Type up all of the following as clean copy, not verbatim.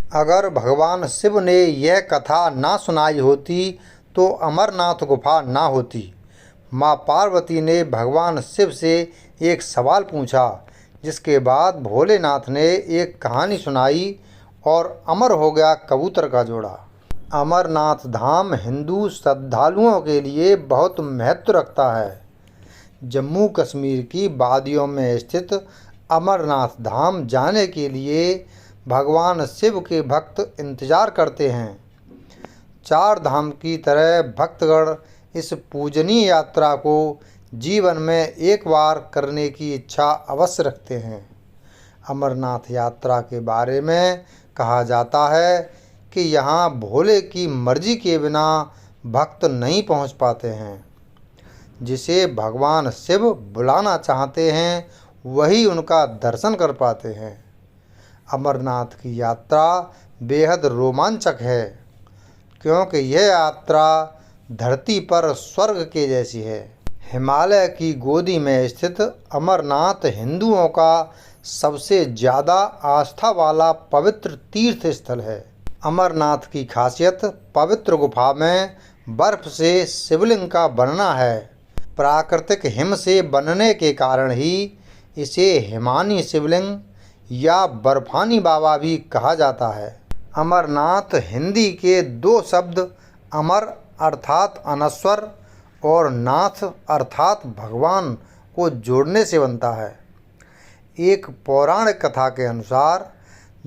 अगर भगवान शिव ने यह कथा ना सुनाई होती तो अमरनाथ गुफा ना होती। माँ पार्वती ने भगवान शिव से एक सवाल पूछा, जिसके बाद भोलेनाथ ने एक कहानी सुनाई और अमर हो गया कबूतर का जोड़ा। अमरनाथ धाम हिंदू श्रद्धालुओं के लिए बहुत महत्व रखता है। जम्मू कश्मीर की वादियों में स्थित अमरनाथ धाम जाने के लिए भगवान शिव के भक्त इंतजार करते हैं। चार धाम की तरह भक्तगण इस पूजनीय यात्रा को जीवन में एक बार करने की इच्छा अवश्य रखते हैं। अमरनाथ यात्रा के बारे में कहा जाता है कि यहाँ भोले की मर्जी के बिना भक्त नहीं पहुँच पाते हैं। जिसे भगवान शिव बुलाना चाहते हैं वही उनका दर्शन कर पाते हैं। अमरनाथ की यात्रा बेहद रोमांचक है, क्योंकि यह यात्रा धरती पर स्वर्ग के जैसी है। हिमालय की गोदी में स्थित अमरनाथ हिंदुओं का सबसे ज़्यादा आस्था वाला पवित्र तीर्थ स्थल है। अमरनाथ की खासियत पवित्र गुफा में बर्फ से शिवलिंग का बनना है। प्राकृतिक हिम से बनने के कारण ही इसे हिमानी शिवलिंग या बर्फानी बाबा भी कहा जाता है। अमरनाथ हिंदी के दो शब्द अमर अर्थात अनश्वर और नाथ अर्थात भगवान को जोड़ने से बनता है। एक पौराणिक कथा के अनुसार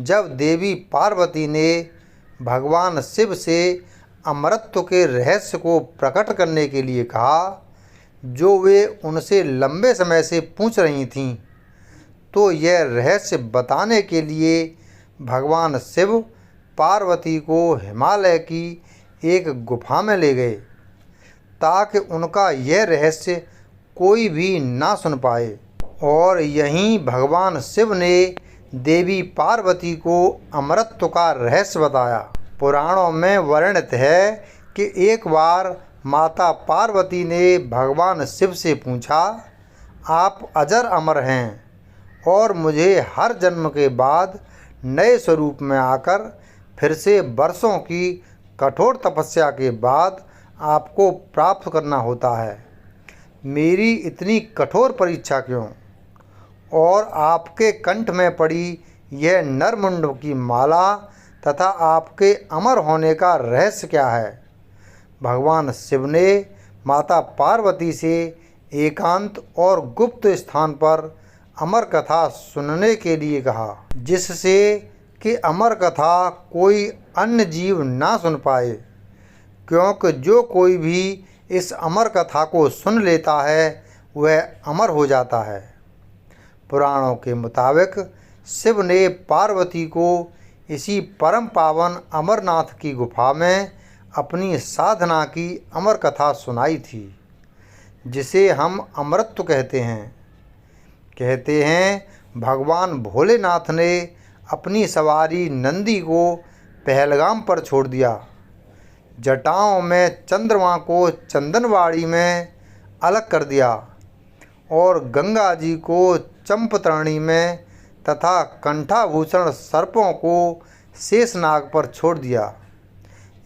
जब देवी पार्वती ने भगवान शिव से अमरत्व के रहस्य को प्रकट करने के लिए कहा, जो वे उनसे लंबे समय से पूछ रही थीं, तो यह रहस्य बताने के लिए भगवान शिव पार्वती को हिमालय की एक गुफा में ले गए, ताकि उनका यह रहस्य कोई भी ना सुन पाए। और यहीं भगवान शिव ने देवी पार्वती को अमरत्व का रहस्य बताया। पुराणों में वर्णित है कि एक बार माता पार्वती ने भगवान शिव से पूछा, आप अजर अमर हैं और मुझे हर जन्म के बाद नए स्वरूप में आकर फिर से वर्षों की कठोर तपस्या के बाद आपको प्राप्त करना होता है। मेरी इतनी कठोर परीक्षा क्यों? और आपके कंठ में पड़ी यह नरमुंड की माला तथा आपके अमर होने का रहस्य क्या है? भगवान शिव ने माता पार्वती से एकांत और गुप्त स्थान पर अमर कथा सुनने के लिए कहा, जिससे कि अमर कथा कोई अन्य जीव ना सुन पाए, क्योंकि जो कोई भी इस अमर कथा को सुन लेता है वह अमर हो जाता है। पुराणों के मुताबिक शिव ने पार्वती को इसी परम पावन अमरनाथ की गुफा में अपनी साधना की अमर कथा सुनाई थी, जिसे हम अमृत कहते हैं। कहते हैं भगवान भोलेनाथ ने अपनी सवारी नंदी को पहलगाम पर छोड़ दिया। जटाओं में चंद्रमा को चंदनवाड़ी में अलग कर दिया और गंगा जी को चंपतरणी में तथा कंठाभूषण सर्पों को शेषनाग पर छोड़ दिया।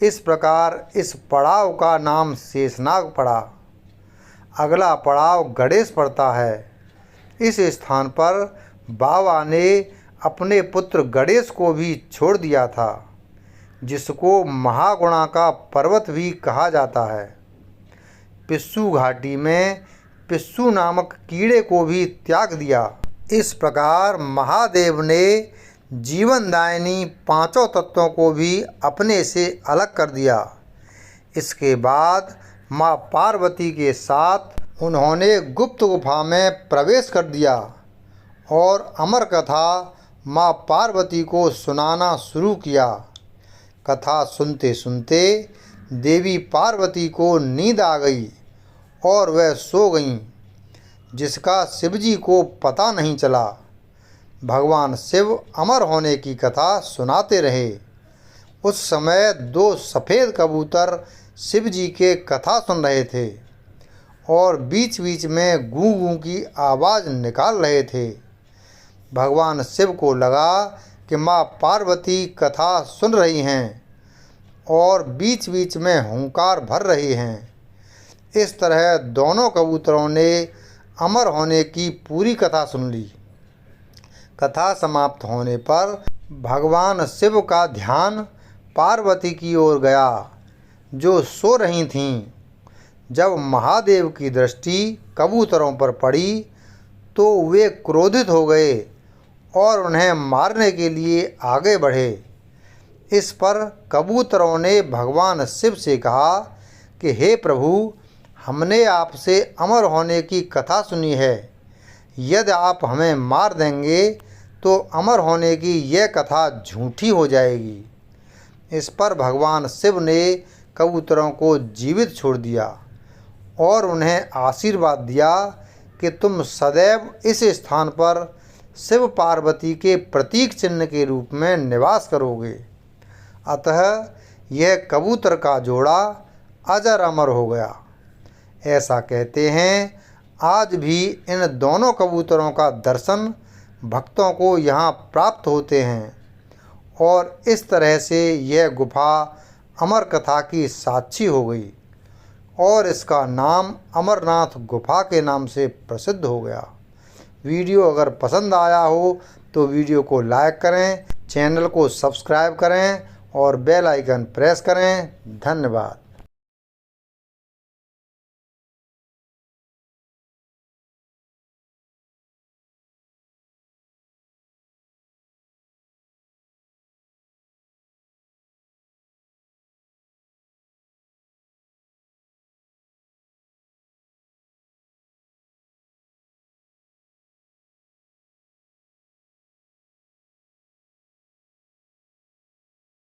इस प्रकार इस पड़ाव का नाम शेषनाग पड़ा। अगला पड़ाव गणेश पड़ता है। इस स्थान पर बाबा ने अपने पुत्र गणेश को भी छोड़ दिया था, जिसको महागुणा का पर्वत भी कहा जाता है। पिस्सू घाटी में पिस्सू नामक कीड़े को भी त्याग दिया। इस प्रकार महादेव ने जीवनदायिनी पांचों तत्वों को भी अपने से अलग कर दिया। इसके बाद माँ पार्वती के साथ उन्होंने गुप्त गुफा में प्रवेश कर दिया और अमर कथा माँ पार्वती को सुनाना शुरू किया। कथा सुनते सुनते देवी पार्वती को नींद आ गई और वह सो गईं, जिसका शिवजी को पता नहीं चला। भगवान शिव अमर होने की कथा सुनाते रहे। उस समय दो सफ़ेद कबूतर शिवजी के कथा सुन रहे थे और बीच बीच में गूं गूं की आवाज़ निकाल रहे थे। भगवान शिव को लगा कि माँ पार्वती कथा सुन रही हैं और बीच बीच में हुंकार भर रही हैं। इस तरह दोनों कबूतरों ने अमर होने की पूरी कथा सुन ली। कथा समाप्त होने पर भगवान शिव का ध्यान पार्वती की ओर गया, जो सो रही थीं। जब महादेव की दृष्टि कबूतरों पर पड़ी तो वे क्रोधित हो गए और उन्हें मारने के लिए आगे बढ़े। इस पर कबूतरों ने भगवान शिव से कहा कि हे प्रभु, हमने आपसे अमर होने की कथा सुनी है। यदि आप हमें मार देंगे तो अमर होने की यह कथा झूठी हो जाएगी। इस पर भगवान शिव ने कबूतरों को जीवित छोड़ दिया और उन्हें आशीर्वाद दिया कि तुम सदैव इस स्थान पर शिव पार्वती के प्रतीक चिन्ह के रूप में निवास करोगे। अतः यह कबूतर का जोड़ा अजर अमर हो गया। ऐसा कहते हैं आज भी इन दोनों कबूतरों का दर्शन भक्तों को यहाँ प्राप्त होते हैं और इस तरह से यह गुफा अमर कथा की साक्षी हो गई और इसका नाम अमरनाथ गुफा के नाम से प्रसिद्ध हो गया। वीडियो अगर पसंद आया हो तो वीडियो को लाइक करें, चैनल को सब्सक्राइब करें और बेल आइकन प्रेस करें। धन्यवाद।